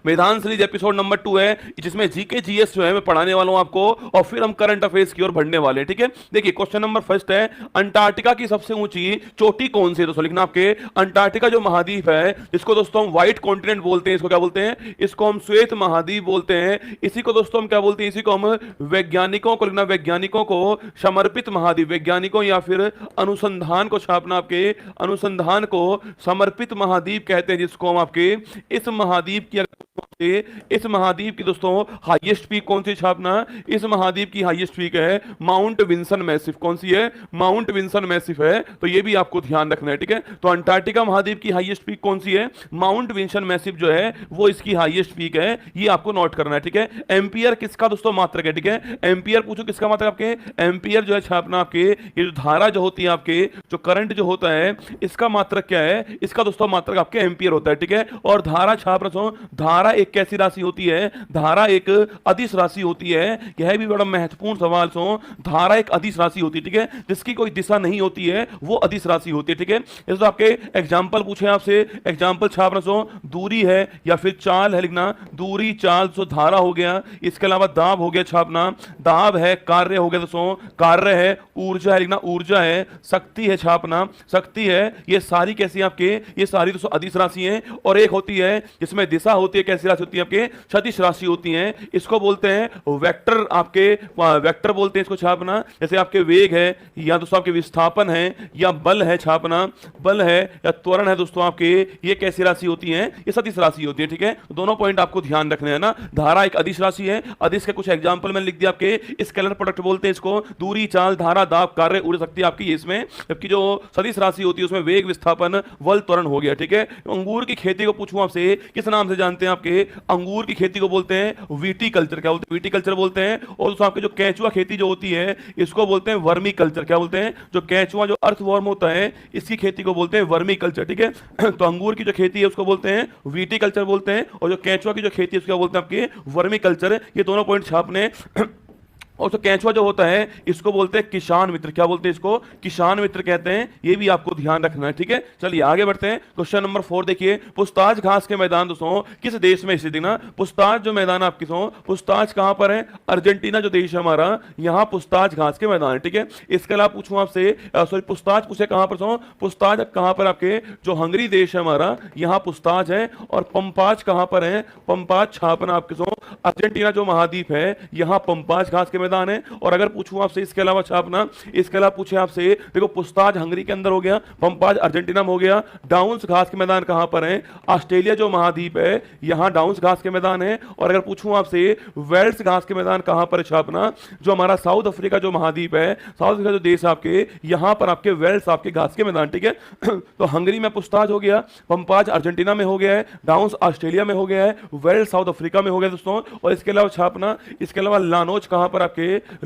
मैदान series episode number 2 है, जिसमें जीके जीएस जो है मैं पढ़ाने वाला हूं आपको, और फिर हम करंट अफेयर्स की ओर बढ़ने वाले हैं। ठीक है, देखिए क्वेश्चन नंबर फर्स्ट है, अंटार्कटिका की सबसे ऊंची चोटी कौन सी है? दोस्तों लिखना आपके, अंटार्कटिका जो महाद्वीप है, जिसको दोस्तों हम व्हाइट कॉन्टिनेंट बोलते हैं, इसको क्या बोलते हैं? इसको हम श्वेत महाद्वीप बोलते हैं। इसी को दोस्तों हम क्या बोलते हैं? इसी को हम वैज्ञानिकों को लिखना, वैज्ञानिकों को समर्पित महाद्वीप, वैज्ञानिकों या फिर अनुसंधान को छापना आपके, अनुसंधान को समर्पित महाद्वीप कहते हैं, जिसको हम आपके इस महाद्वीप की, इस महाद्वीप की दोस्तों हाईएस्ट पीक कौन सी छापना? इस महाद्वीप की हाईएस्ट पीक है माउंट विंसन मैसिव। कौन सी है? माउंट विंसन मैसिव है, तो ये भी आपको ध्यान रखना है। ठीक है, तो अंटार्कटिका महाद्वीप की हाईएस्ट पीक कौन सी है? माउंट विंसन मैसिव जो है वो इसकी हाईएस्ट पीक है, ये आपको नोट करना है। ठीक है, एम्पियर किसका दोस्तों मात्रक है? ठीक है, एम्पियर पूछो किसका मात्रक? आपके एम्पियर जो है छापना आपके, ये जो धारा जो होती है आपके, जो करंट जो होता है, इसका मात्रक क्या है? इसका दोस्तों मात्रक आपके एम्पियर होता है। ठीक है, और धारा छाप रहा हूं, धारा एक कैसी राशि होती है? धारा एक अदिश राशि होती है। यह भी बड़ा महत्वपूर्ण सवाल सो, धारा एक अदिश राशि होती है। ठीक है, जिसकी कोई दिशा नहीं होती है वो अदिश राशि होती है। ठीक है, इस तो आपके एग्जांपल पूछे आपसे, एग्जांपल छाप रहा सो, दूरी है या फिर चाल है, लिखना दूरी चाल, सो धारा हो गया। इसके अलावा दाब हो गया छापना, दाब है, कार्य हो गया दोस्तों, कार्य है, ऊर्जा है, लिखना ऊर्जा है, शक्ति है छापना, शक्ति है। ये सारी कैसी आपके, ये सारी दोस्तों अदिश राशि है। और एक होती है जिसमें दिशा होती है, कैसी राशि होती है आपके? सदिश राशि होती है। इसको बोलते हैं वेक्टर, आपके वेक्टर बोलते हैं इसको छापना। जैसे आपके वेग है, या दोस्तों आपके विस्थापन है, या बल है छापना, बल है या त्वरण है दोस्तों आपके, ये कैसी राशि होती है? ये सदिश राशि होती है। ठीक है, दोनों पॉइंट आपको ध्यान रखने हैं ना। धारा एक अदिश राशि है, अदिश के कुछ एग्जांपल मैंने लिख दिया आपके, स्केलर प्रोडक्ट बोलते हैं इसको, दूरी चाल धारा दाब कार्य ऊर्जा शक्ति आपकी इसमें, जबकि जो सदिश राशि होती है उसमें वेग विस्थापन बल त्वरण हो गया। ठीक है, अंगूर की खेती को पूछूं आपसे, किस नाम से जानते हैं? आपके अंगूर की खेती को बोलते हैं वीटी कल्चर। क्या बोलते हैं? वीटी कल्चर बोलते हैं। और दोस्तों आपके जो केंचुआ खेती जो होती है, इसको बोलते हैं वर्मी कल्चर। क्या बोलते हैं? जो केंचुआ, जो अर्थवर्म होता है, इसकी खेती को बोलते हैं वर्मी कल्चर। ठीक है, तो अंगूर की जो खेती है उसको बोलते हैं वीटी कल्चर बोलते हैं, और जो केंचुआ की जो खेती है उसको बोलते हैं आपके वर्मी कल्चर। ये दोनों पॉइंट छापने। और तो केंचुआ जो होता है इसको बोलते हैं किसान मित्र। क्या बोलते हैं इसको? किसान मित्र कहते हैं। ये भी आपको ध्यान रखना है। ठीक है, चलिए आगे बढ़ते हैं। क्वेश्चन नंबर 4 देखिए, पुछताछ घास के मैदान दोस्तों किस देश में स्थित है? ना पुछताछ जो मैदान आपकी सो, पुछताछ कहां पर है? अर्जेंटीना जो देश है हमारा, यहां पुछताछ घास के मैदान है। ठीक है, इसके अलावा पूछूं आपसे, सॉरी पुछताछ पूछे कहां पर सो, पुछताछ कहां पर? आपके जो हंगरी देश है हमारा, यहां पुछताछ है। और पंपाज कहां पर है? पंपाज छापना आपके सो, अर्जेंटीना जो महाद्वीप है, यहां पंपाज घास के मैदान है। और अगर पूछूं आपसे इसके अलावा छापना, इसके अलावा पूछे आपसे, देखो पुछताछ हंगरी के अंदर हो गया, पंपाज अर्जेंटीना में हो गया। डाउन्स घास के मैदान कहां पर है? ऑस्ट्रेलिया जो महाद्वीप है, यहां डाउन्स घास के मैदान है। और अगर पूछूं आपसे वेल्स घास के मैदान कहां पर छापना, जो हमारा साउथ अफ्रीका जो महाद्वीप है, साउथ अफ्रीका जो देश आपके, यहां पर आपके वेल्स आपके घास के मैदान। ठीक है, तो हंगरी में पुछताछ हो गया, पंपाज अर्जेंटीना में हो गया है, डाउन्स ऑस्ट्रेलिया में हो गया है, वेल्स साउथ अफ्रीका में हो गया दोस्तों। और इसके अलावा छापना, इसके अलावा लानोज कहां पर? आपके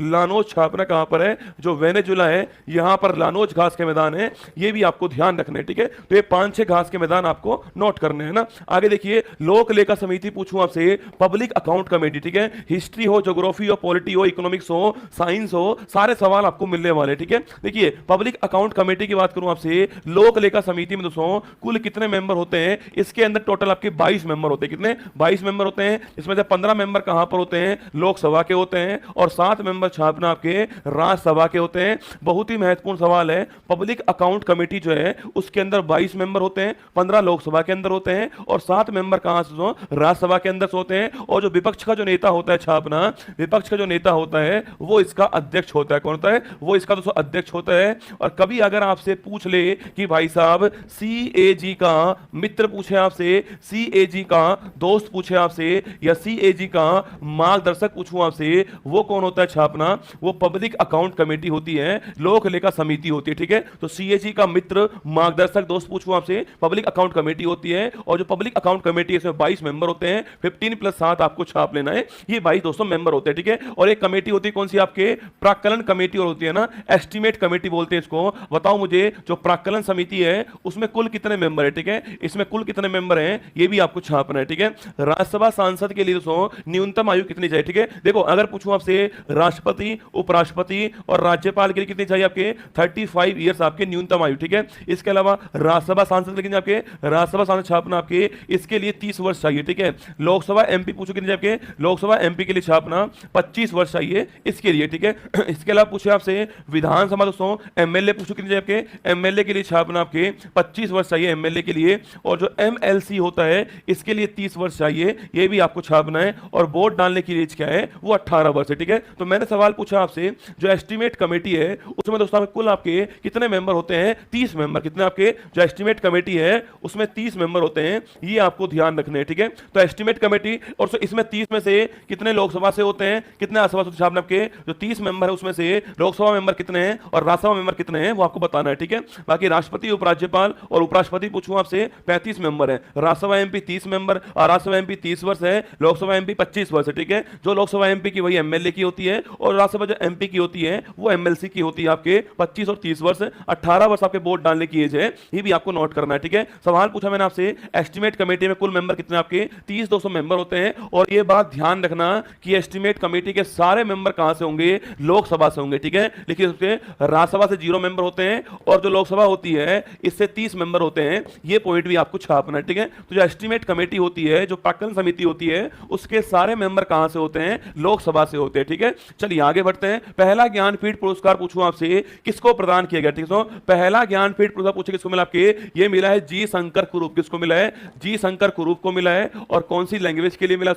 लानोज छापना कहां पर है? जो वेनेजुला है, यहां पर लानोज घास के मैदान है। ये भी आपको ध्यान रखना है। ठीक है, तो ये 5-6 घास के मैदान आपको नोट करने हैं ना। आगे देखिए, लोक लेखा समिति पूछूं आपसे, पब्लिक अकाउंट कमेटी। ठीक है, हिस्ट्री हो, ज्योग्राफी हो, पॉलिटी हो, इकोनॉमिक्स हो, साइंस हो, सारे सवाल आपको मिलने वाले। ठीक है, देखिए पब्लिक अकाउंट कमेटी की बात करूं आपसे, लोक लेखा समिति में दोस्तों कुल कितने मेंबर होते हैं? इसके अंदर टोटल आपके 22 मेंबर होते हैं। कितने? 22 मेंबर होते हैं। इसमें से 15 मेंबर कहां पर होते हैं? लोकसभा के होते हैं। और 7 मेंबर छापना आपके राज्यसभा के होते हैं। बहुत ही महत्वपूर्ण सवाल है। पब्लिक अकाउंट कमेटी जो है उसके अंदर 22 मेंबर होते हैं, 15 लोकसभा के अंदर होते हैं, और 7 मेंबर कहां से? राज्यसभा के अंदर होते हैं। और जो विपक्ष का जो नेता होता है छापना, विपक्ष का जो नेता होता है वो इसका अध्यक्ष होता है। कौन होता है? वो इसका दोस्तों अध्यक्ष होता है। और कभी अगर आपसे पूछ ले कि भाई साहब सीएजी का मित्र पूछे आपसे, सीएजी का दोस्त पूछे आपसे, या सीएजी का मार्गदर्शक पूछूं आपसे, वो कौन होता है छापना? वो पब्लिक अकाउंट कमेटी होती है, लोक लेखा समिति होती है। ठीक है, तो सीएजी का मित्र मार्गदर्शक दोस्त पूछूं आपसे, पब्लिक अकाउंट कमेटी होती है। और जो पब्लिक अकाउंट कमेटी है इसमें 22 मेंबर होते हैं, 15 + 7 आपको छाप लेना है। ये 22 दोस्तों मेंबर होते हैं। ठीक है, और एक कमेटी होती है कौन सी? आपके प्राक्कलन कमेटी और होती है ना, एस्टिमेट कमेटी बोलते हैं इसको। बताओ मुझे, जो प्राक्कलन समिति है उसमें कुल कितने मेंबर है? ठीक है, इसमें कुल कितने मेंबर हैं ये भी आपको छापना है। ठीक है, राज्यसभा सांसद के लिए दोस्तों न्यूनतम आयु कितनी चाहिए? ठीक है, देखो अगर पूछूं आपसे राष्ट्रपति, उपराष्ट्रपति और राज्यपाल के लिए कितनी चाहिए आपके 35 ईयर्स आपके न्यूनतम आयु, ठीक है। इसके अलावा राज्यसभा सांसद लेकिन आपके राज्यसभा सांसद छापना आपके इसके लिए 30 वर्ष चाहिए, ठीक है। लोकसभा एमपी पूछो कितने आपके लोकसभा एमपी के लिए छापना 25 वर्ष चाहिए इसके लिए, ठीक है। इसके अलावा पूछे आपसे विधानसभा दोस्तों एमएलए पूछो कितने आपके एमएलए के लिए छापना आपके 25 वर्ष चाहिए एमएलए के लिए, और जो एमएलसी होता है इसके लिए 30 वर्ष चाहिए, ये भी आपको छापना है। और वोट डालने की एज क्या है वो 18 वर्ष है, ठीक है। तो मैंने सवाल पूछा आपसे जो एस्टीमेट कमेटी है उसमें दोस्तों कुल आपके कितने मेंबर होते हैं 30 मेंबर, कितने आपके जो एस्टीमेट कमेटी है उसमें 30 मेंबर होते हैं, ये आपको ध्यान रखने हैं, ठीक है। तो एस्टीमेट कमेटी और इसमें 30 में से कितने लोकसभा से होते हैं कितने राज्यसभा से छापना, आपके जो 30 मेंबर है उसमें से लोकसभा मेंबर कितने हैं और राज्यसभा मेंबर कितने हैं वो आपको बताना है, ठीक है। बाकी राष्ट्रपति, उपराज्यपाल और उपराष्ट्रपति पूछूं आपसे 35 मेंबर है, राज्यसभा एमपी 30 मेंबर और राज्यसभा एमपी 30 वर्ष है, लोकसभा एमपी 25 वर्ष है, ठीक है। जो लोकसभा एमपी की वही एमएलए की होती है और राज्यसभा जो एमपी की होती है वो एमएलसी की होती है आपके 25 और 30 वर्ष, 18 वर्ष आपके वोट डालने की एज है, ये भी आपको नोट करना है, ठीक है। सवाल पूछा मैंने आपसे एस्टीमेट कमेटी में कुल मेंबर कितने आपके 30-200 मेंबर होते हैं, और ये बात ध्यान रखना कि एस्टीमेट कमेटी के सारे मेंबर कहां से होंगे लोकसभा से होंगे, ठीक है। देखिए उसके राज्यसभा से 0 मेंबर होते हैं और जो लोकसभा होती है इससे 30 मेंबर होते हैं, ये पॉइंट भी आपको छापना है, ठीक है। तो जो एस्टीमेट कमेटी होती है जो प्राक्कलन समिति होती है उसके सारे मेंबर कहां से होते हैं लोकसभा से होते हैं, ठीक है। चलिए आगे बढ़ते हैं। पहला ज्ञानपीठ पुरस्कार पूछूं आपसे किसको प्रदान किया गया, ठीक है। पहला ज्ञानपीठ पुरस्कार पूछे किसको मिला आपके, ये मिला है जी शंकर कुरूप, किसको मिला है जी शंकर कुरूप को मिला है, और कौन सी लैंग्वेज के लिए मिला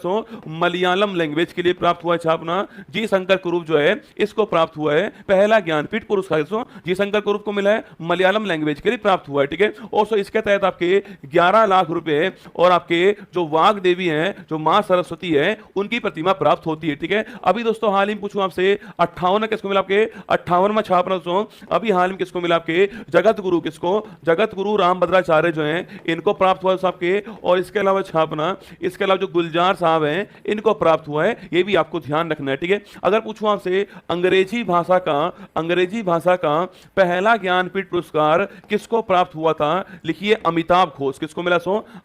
मलयालम लैंग्वेज के लिए प्राप्त हुआ है छापना, जी शंकर कुरूप जो है इसको प्राप्त हुआ है पहला ज्ञानपीठ पुरस्कार, जी शंकर कुरूप को मिला है मलयालम लैंग्वेज के लिए प्राप्त हुआ है, ठीक है। और इसके तहत आपके 11 लाख रुपए और आपके जो वाग देवी हैं जो मां सरस्वती है उनकी प्रतिमा प्राप्त होती है, ठीक है। अभी दोस्तों हाल ही पूछूं आपसे 58 किसको मिला आपके 58वां छापना दोस्तों अभी हाल में किसको मिला आपके जगत गुरु, किसको जगत गुरु रामभद्राचार्य जो हैं इनको प्राप्त हुआ आपके, और इसके अलावा छापना इसके अलावा जो गुलजार साहब हैं इनको प्राप्त हुआ है, ये भी आपको ध्यान रखना है, ठीक है। अगर पूछूं आपसे अंग्रेजी भाषा का पहला ज्ञानपीठ पुरस्कार किसको प्राप्त हुआ था, लिखिए अमिताभ घोष, किसको मिला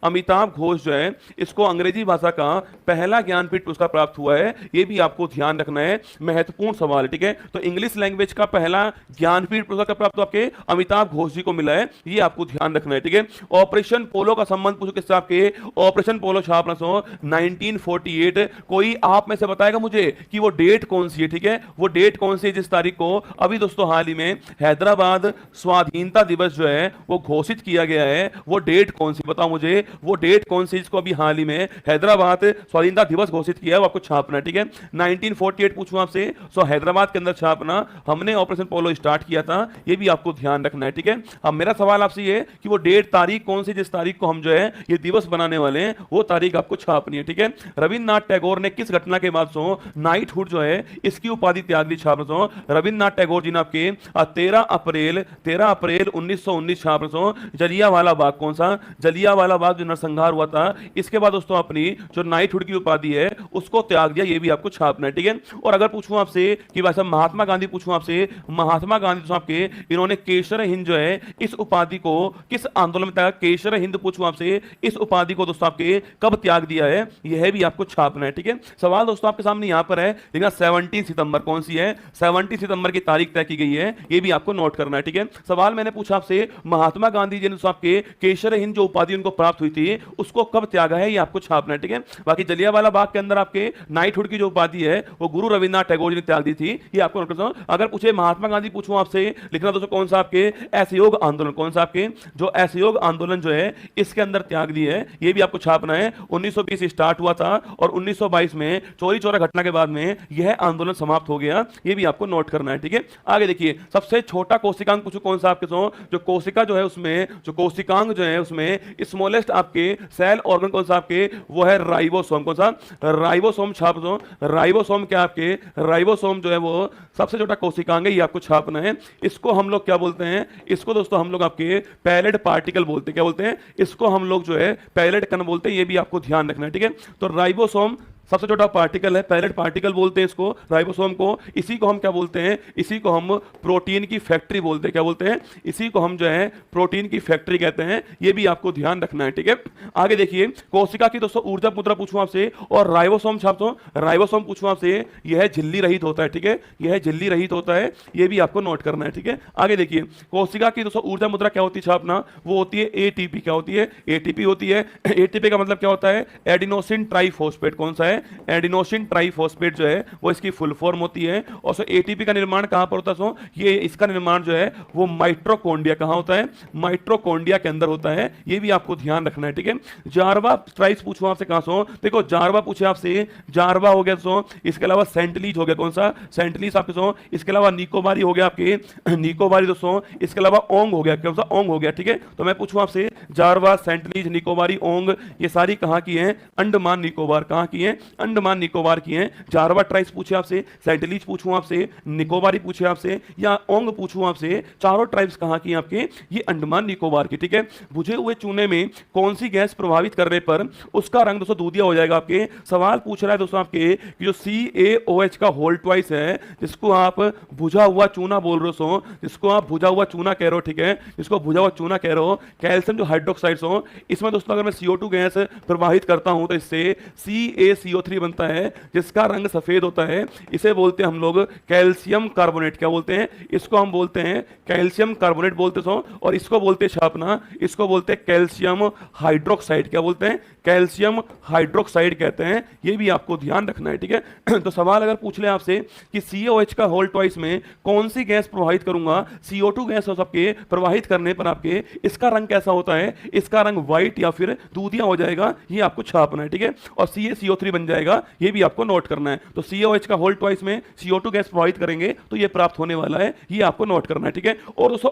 अमिताभ घोष जो है इसको अंग्रेजी भाषा का पहला ज्ञानपीठ पुरस्कार प्राप्त हुआ है, ये भी आपको ध्यान रखना है, महत्वपूर्ण सवाल है, ठीक है। तो इंग्लिश लैंग्वेज का पहला ज्ञानपीठ पुरस्कार प्राप्त आपके अमिताभ घोष जी को मिला है, ये आपको ध्यान रखना है, ठीक है। ऑपरेशन पोलो का संबंध पूछो किससे आपके ऑपरेशन पोलो छापना 1948, कोई आप में से बताएगा मुझे कि वो डेट कौन सी है, ठीक है। वो डेट कौन सी है जिस तारीख को अभी दोस्तों हाल ही में हैदराबाद स्वाधीनता दिवस जो है वो घोषित किया गया है, वो डेट कौन सी बताओ मुझे, वो डेट कौन सी जिसको अभी हाल ही में हैदराबाद स्वाधीनता दिवस घोषित किया है वो आपको छापना है, ठीक है। 1948 पूछूं आपसे, सो हैदराबाद के अंदर छापना हमने ऑपरेशन पोलो स्टार्ट किया था, ये भी आपको ध्यान रखना है, ठीक है। अब मेरा सवाल आपसे ये कि वो डेट तारीख कौन सी जिस तारीख को हम जो है ये दिवस बनाने वाले हैं वो तारीख आपको छापनी है, ठीक है। रविन्द्रनाथ टैगोर ने किस घटना के बाद नाइटहुड जो है इसकी उपाधि त्याग दी छापना रविन्द्रनाथ टैगोर जी ने आपके 13 अप्रैल 1919 छापना जलियांवाला बाग, कौन सा जलियांवाला बाग जो नरसंहार हुआ था, इसके बाद दोस्तों अपनी जो नाइटहुड की उपाधि है उसको त्याग दिया, ये भी आपको छापना है, ठीक है। और अगर पूछूं आपसे कि वैसे महात्मा गांधी पूछूं आपसे, महात्मा गांधी तो आपके इन्होंने केशर हिंद जो है इस उपाधि को किस आंदोलन में त्यागा, केशर हिंद पूछूं आपसे इस उपाधि को दोस्तों आपके कब त्याग दिया है, यह भी आपको छापना है, ठीक है। सवाल दोस्तों आपके सामने यहां पर है, लेकिन 17 सितंबर कौन सी है 17 सितंबर की तारीख तय की गई है, ये भी आपको नोट करना है, ठीक है। सवाल मैंने पूछा आपसे महात्मा गांधी जी ने आपके केशर हिंद जो उपाधि उनको प्राप्त हुई थी उसको कब त्यागा है, ये आपको छापना है, ठीक है। बाकी जलियांवाला बाग के अंदर आपके नाइटहुड की जो उपाधि है वो गुरु रविन्द्रनाथ टैगोर जी ने त्याग दी थी, ये आपको नोट करना है। अगर पूछे महात्मा गांधी पूछूं आपसे लिखना दोस्तों कौन सा आपके असहयोग आंदोलन, कौन सा आपके जो असहयोग आंदोलन जो है इसके अंदर त्याग दी है, ये भी आपको छापना है। 1920 स्टार्ट हुआ था और 1922 में चोरी चौरा घटना के बाद में यह आंदोलन समाप्त हो गया, ये भी आपको नोट करना है, ठीक है। आगे देखिए सबसे छोटा कोशिकांग पूछो कौन सा आपके जो कोशिका जो है उसमें जो कोशिकांग जो है उसमें स्मॉलेस्ट आपके सेल ऑर्गन कौन सा आपके वो है राइबोसोम, कौन सा राइबोसोम छाप दो, राइबोसोम क्या आपके राइबोसोम जो है वो सबसे छोटा कोशिकांग है, ये आपको छापना है। इसको हम लोग क्या बोलते हैं, इसको दोस्तों हम लोग आपके पैलेट पार्टिकल बोलते हैं, क्या बोलते हैं इसको हम लोग जो है पैलेट कण बोलते हैं, ये भी आपको ध्यान रखना है, ठीक है। तो राइबोसोम सबसे छोटा पार्टिकल है, पैरेंट पार्टिकल बोलते हैं इसको, राइबोसोम को। इसी को हम क्या बोलते हैं, इसी को हम प्रोटीन की फैक्ट्री बोलते हैं। क्या बोलते हैं, इसी को हम जो है प्रोटीन की फैक्ट्री कहते हैं। ये भी आपको ध्यान रखना है, ठीक है। आगे देखिए, कोशिका की दोस्तों ऊर्जा मुद्रा पूछूं आपसे, और राइबोसोम छापो, राइबोसोम पूछूं आपसे, यह झिल्ली रहित होता है, ठीक है, यह झिल्ली रहित होता है, ये भी आपको नोट करना है, ठीक है। आगे देखिए, कोशिका की दोस्तों ऊर्जा मुद्रा क्या होती है छापना, वो होती है एटीपी। क्या होती है, एटीपी होती है। एटीपी का मतलब क्या होता है, एडिनोसिन ट्राइफॉस्फेट। कौन सा है, एडिनोसिन ट्राइफॉस्फेट जो है वो इसकी फुल फॉर्म होती है। और सो एटीपी का निर्माण कहां पर होता है, ये इसका निर्माण जो है वो माइट्रोकोन्ड्रिया, कहां होता है, माइट्रोकोन्ड्रिया के अंदर होता है। ये भी आपको ध्यान रखना है, ठीक है। जारवा ट्राइस पूछो आपसे कहां सो, देखो जारवा पूछे आपसे, जारवा हो गया सो, इसके अलावा सेंटलीज हो गया, कौन सा, सेंटलीज आपके सो, इसके अलावा निकोबारी हो गया आपके, निकोबारी दोस्तों, इसके अलावा ओंग हो गया, कौन सा, ओंग हो गया, ठीक है। तो मैं पूछूं आपसे, जारवा, सेंटलीज, निकोबारी, ओंग, ये सारी कहां की हैं, अंडमान निकोबार, कहां की हैं, अंडमान निकोबार की हैं। जारवा ट्राइस पूछे आपसे, सेंटलीज पूछूं आपसे, निकोबारी पूछे आपसे, या ओंग पूछूं आपसे, चारों ट्राइब्स कहां की हैं आपके, ये अंडमान निकोबार की, ठीक है। बुझे हुए चूने में कौन सी गैस प्रभावित करने पर उसका रंग दोस्तों दूधिया हो जाएगा। आपके सवाल पूछ रहा है दोस्तों आपके कि जो CaOH का होल ट्वाइस है, जिसको आप बुझा हुआ चूना बोल रहे हो, जिसको आप बुझा हुआ चूना कह रहे हो, ठीक है, जिसको बुझा हुआ चूना कह रहे हो, कैल्शियम जो हाइड्रोक्साइड्स हो, इसमें दोस्तों अगर मैं CO2 गैस प्रवाहित करता हूं तो इससे CaCO3 बनता है, जिसका रंग सफेद होता है। इसे बोलते हैं हम लोग कैल्शियम कार्बोनेट। क्या बोलते हैं, इसको हम बोलते हैं कैल्शियम कार्बोनेट बोलते हैं, और इसको बोलते हैं छापना, इसको बोलते हैं कैल्शियम हाइड्रोक्साइड। क्या बोलते हैं, कैल्शियम हाइड्रोक्साइड कहते हैं। ये भी आपको ध्यान रखना है, ठीक है। तो सवाल अगर पूछ ले आपसे कि CaOH का होल ट्वाइस में कौन सी गैस प्रवाहित करूंगा, CO2 गैस हो सबके प्रवाहित करने पर आपके इसका रंग कैसा होता है, इसका रंग व्हाइट या फिर दूधिया हो जाएगा, ये आपको छापना है, ठीक है। और CaCO3 बन जाएगा, ये भी आपको नोट करना है। तो CaOH का होल ट्वाइस में CO2 गैस प्रवाहित करेंगे तो ये प्राप्त होने वाला है, ये आपको नोट करना है, ठीक है। और दोस्तों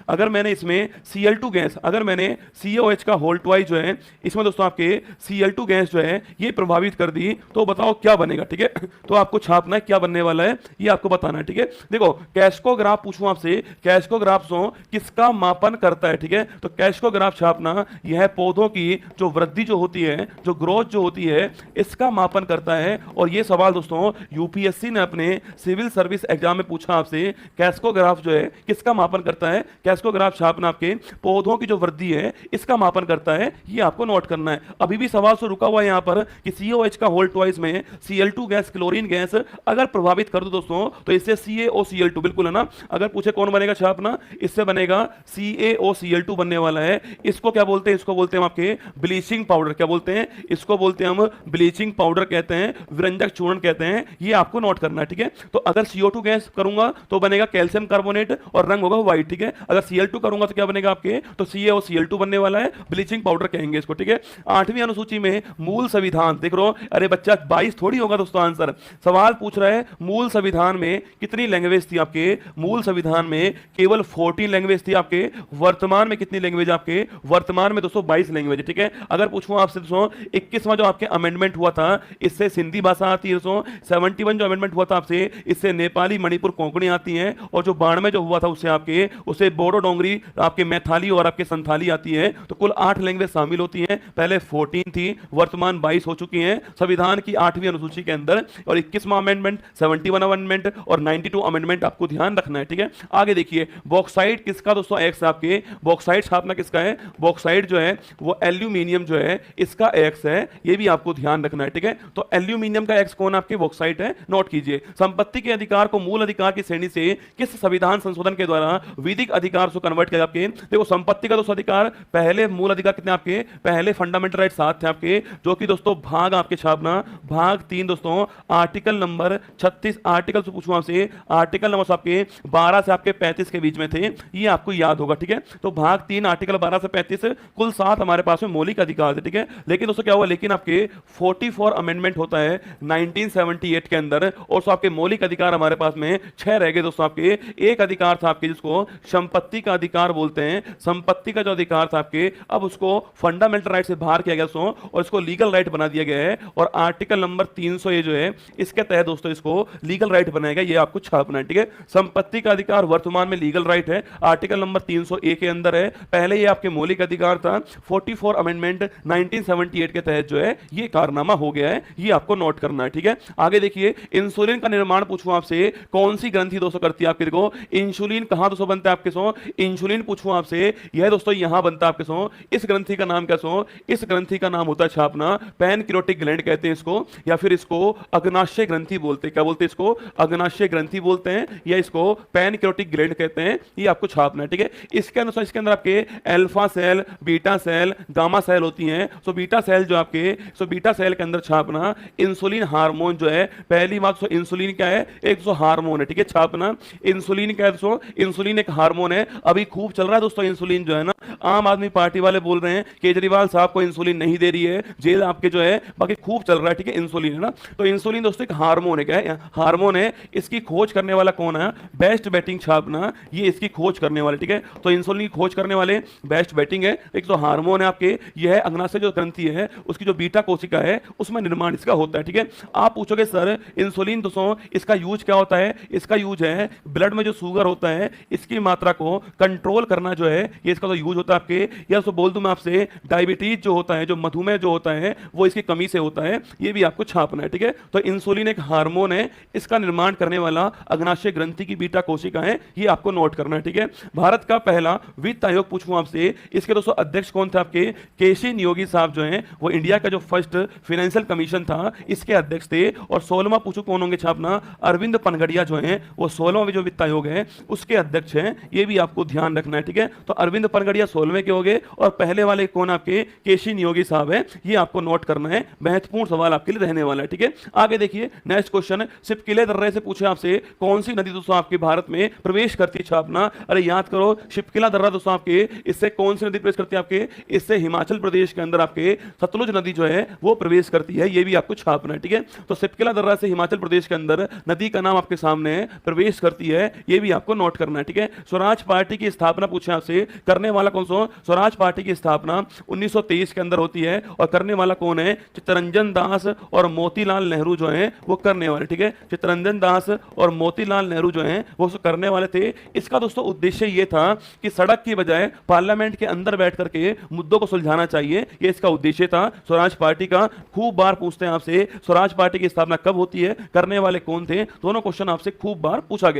अगर मैंने इसमें Cl2 गैस, अगर मैंने CaOH का होल ट्वाइस जो है इसमें दोस्तों आपके Cl2 गैस जो है ये प्रभावित कर दी, तो बताओ क्या बनेगा, ठीक है। तो आपको छापना है क्या बनने वाला है, ये आपको बताना है, ठीक है। देखो कैस्कोग्राफ पूछूं आपसे, कैस्कोग्राफ किसका मापन करता है, ठीक है। तो कैस्कोग्राफ छापना, यह पौधों की जो वृद्धि जो होती है, जो ग्रोथ जो होती है, इसका मापन करता है। और ये सवाल दोस्तों यूपीएससी ने अपने सिविल सर्विस एग्जाम में पूछा आपसे, कैस्कोग्राफ जो है किसका मापन करता है, कैस्कोग्राफ छापना आपके पौधों की जो वृद्धि है इसका मापन करता है, ये आपको नोट करना है। अभी भी सवाल से रुका हुआ है यहां पर कि CaOH का होल ट्वाइस में Cl2 गैस, क्लोरीन गैस अगर प्रभावित कर दो दोस्तों तो इससे CaOCl2, बिल्कुल है ना। अगर पूछे कौन बनेगा छापना, इससे बनेगा CaOCl2 बनने वाला है। इसको क्या बोलते हैं, इसको बोलते हैं हम आपके ब्लीचिंग पाउडर। क्या बोलते हैं, इसको बोलते हैं हम ब्लीचिंग पाउडर कहते हैं, विरंजक चूर्ण कहते हैं। ये आपको नोट करना है, ठीक है। तो अगर CO2 गैस करूंगा तो बनेगा कैल्शियम कार्बोनेट और रंग होगा व्हाइट, ठीक है। अगर Cl2 करूंगा तो क्या बनेगा आपके, तो CaOCl2 बनने वाला है, ब्लीचिंग पाउडर कहेंगे इसको, ठीक है। 8वीं अनुसूची में मूल संविधान देख रो, अरे बच्चा 22 थोड़ी होगा दोस्तों आंसर। सवाल पूछ रहा है मूल संविधान में कितनी लैंग्वेज थी आपके, मूल संविधान में केवल 14 लैंग्वेज थी आपके। वर्तमान में कितनी लैंग्वेज आपके, वर्तमान में दोस्तों 22 लैंग्वेज, ठीक है। अगर पूछूं आपसे दोस्तों 21वां जो आपके अमेंडमेंट हुआ था, इससे सिंधी भाषा आती है दोस्तों। 71 जो अमेंडमेंट हुआ था आपसे, इससे नेपाली, मणिपुर, कोंकणी आती है। और जो 92 जो हुआ था उससे आपके, उससे बोडो, डोंगरी, आपके मैथाली और आपके संथाली आती है। तो कुल 8 लैंग्वेज शामिल होती हैं। पहले 14 थी, वर्तमान 22 हो चुकी हैं संविधान की 8वीं अनुसूची के अंदर। और 21वां अमेंडमेंट, 71 अमेंडमेंट और 92 अमेंडमेंट आपको ध्यान रखना है, ठीक है। आगे देखिए, बॉक्साइट किसका दोस्तों एक्स आपके, बॉक्साइट छापना किसका है, बॉक्साइट जो है वो एल्यूमिनियम जो है इसका एक्स है, ये भी आपको ध्यान रखना है, ठीक है। तो एल्यूमिनियम का एक्स कौन आपके, बॉक्साइट है, नोट कीजिए। संपत्ति के अधिकार को मूल अधिकार की श्रेणी से किस संविधान संशोधन के द्वारा विधिक अधिकार से कन्वर्ट किया आपके। देखो संपत्ति का दोस्तों अधिकार, पहले मूल अधिकार कितने आपके, पहले फंडामेंटल राइट 7 थे आपके, जो कि दोस्तों भाग आपके छापना, भाग 3 दोस्तों आर्टिकल नंबर 36, आर्टिकल से पूछूं आपसे, आर्टिकल नंबर आपके 12 से आपके 35 के बीच में थे, ये आपको याद होगा, ठीक है। तो भाग 3 आर्टिकल 12 से 35, कुल 7 हमारे पास में मौलिक अधिकार थे, ठीक है। लेकिन दोस्तों क्या हुआ, लेकिन आपके 44 अमेंडमेंट होता है 1978 के अंदर, और सो आपके मौलिक अधिकार हमारे पास में 6 रह गए दोस्तों आपके। एक अधिकार था आपके जिसको संपत्ति का अधिकार बोलते हैं, संपत्ति का जो अधिकार था आपके, अब उसको फंडामेंटल राइट से बाहर किया गया दोस्तों, और इसको लीगल राइट बना दिया गया है। और आर्टिकल नंबर 300 ये जो है इसके तहत दोस्तों इसको लीगल राइट बनाएगा, ये आपको छापना है, ठीक है। संपत्ति का अधिकार वर्तमान में लीगल राइट है, आर्टिकल नंबर 300A के अंदर है। पहले ये आपके मौलिक अधिकार था, 44 अमेंडमेंट 1978 के तहत जो है ये कारनामा हो गया है, ये आपको नोट करना है। ठीक है, आगे देखिए, इंसुलिन का निर्माण पूछूं आपसे, कौन सी ग्रंथि दोस्तों करती है आपके, देखो इंसुलिन कहां दोस्तों बनता है आपके सो, इंसुलिन पूछूं आपसे, यह दोस्तों यहां बनता है आपके सो, इस ग्रंथि का नाम क्या सो, इस ग्रंथि का नाम होता है छापना, पैनक्रियाटिक ग्लैंड कहते हैं इसको, या फिर इसको अग्नाशय ग्रंथि बोलते हैं। क्या बोलते हैं इसको? अग्नाशय ग्रंथि बोलते हैं, या इसको पैनक्रियाटिक ग्लैंड कहते हैं। ये आपको छापना है। ठीक है, इसके अनुसार इसके अंदर आपके alpha cell, beta cell, gamma cell होती हैं। सो बीटा सेल जो आपके, सो बीटा सेल के अंदर छापना इंसुलिन हार्मोन जो है, पहली बात, सो इंसुलिन क्या है, एक सो हार्मोन है। ठीक है, छापना इंसुलिन क्या है दोस्तों, इंसुलिन एक हार्मोन है। अभी खूब चल रहा है दोस्तों इंसुलिन जो है ना, आम आदमी पार्टी वाले बोल रहे हैं केजरीवाल साहब को इंसुलिन नहीं दे रही है, जेल आपके जो है, बाकी खूब चल रहा है। ठीक है, इंसुलिन है ना, तो इंसुलिन दोस्तों एक हार्मोन है। क्या है? हार्मोन है। इसकी खोज करने वाला कौन है? बेस्ट बैटिंग छापना, ये इसकी खोज करने वाले। ठीक है, तो इंसुलिन की खोज करने वाले बेस्ट बैटिंग है। एक तो हार्मोन है आपके, यह अग्नाशय जो ग्रंथि है उसकी जो बीटा कोशिका है उसमें निर्माण इसका होता है। ठीक है, आप पूछोगे सर इंसुलिन दोस्तों इसका यूज क्या होता है? इसका यूज है ब्लड में जो शुगर होता है इसकी मात्रा को कंट्रोल करना जो है, ये इसका तो यूज होता है आपके, या तो बोल दूं मैं आपसे, डायबिटीज जो होता है, जो मधुमेह जो होता है, वो इसकी कमी से होता है, ये भी आपको छापना है। ठीक है, तो इंसुलिन एक हार्मोन है, इसका निर्माण करने वाला अग्नाशय ग्रंथि की बीटा कोशिका है, ये आपको नोट करना है। ठीक है, भारत का पहला वित्त आयोग पूछूं आपसे, इसके दोस्तों अध्यक्ष कौन थे आपके? केसी नियोगी साहब जो हैं, वो इंडिया का जो फर्स्ट फाइनेंशियल कमीशन था इसके अध्यक्ष थे। और 16वां पूछूं कौन होंगे छापना? अरविंद पनगड़िया जो हैं, वो 16वां जो वित्त आयोग है उसके अध्यक्ष हैं, ये भी आपको ध्यान रखना है। ठीक है, तो अरविंद पनगड़िया 16वें के हो गए, और पहले वाले कौन आपके? केसी नियोगी साहब है, ये आपको नोट करना है, महत्वपूर्ण सवाल आपके लिए रहने वाला है। ठीक है, आगे देखिए नेक्स्ट क्वेश्चन, शिपकिले दर्रे से पूछे आपसे कौन सी नदी दोस्तों आपके भारत में प्रवेश करती है छापना। अरे याद करो, शिपकिला दर्रा दोस्तों आपके, इससे कौन सी नदी प्रवेश करती है आपके? इससे हिमाचल प्रदेश के अंदर आपके सतलुज नदी जो है वो प्रवेश करती है, ये भी आपको छापना है। ठीक है, तो शिपकिला दर्रा से हिमाचल प्रदेश के अंदर नदी का नाम आपके सामने है, प्रवेश करती है, ये भी आपको नोट करना है। ठीक है, स्वराज पार्टी की स्थापना पूछे आपसे, करने वाला कौन सा? स्वराज पार्टी की स्थापना 1923 के अंदर होती है, और करने वाला कौन है? चित्तरंजन दास और मोतीलाल नेहरू जो हैं वो करने वाले। ठीक है, चित्तरंजन दास और मोतीलाल नेहरू जो हैं वो करने वाले थे। इसका दोस्तों उद्देश्य ये था कि सड़क की बजाय पार्लियामेंट के अंदर बैठ करके मुद्दों को सुलझाना चाहिए, ये इसका उद्देश्य था स्वराज पार्टी का। खूब बार पूछते हैं आपसे स्वराज पार्टी की स्थापना कब होती है, करने वाले कौन थे, दोनों क्वेश्चन आपसे खूब बार पूछा गया।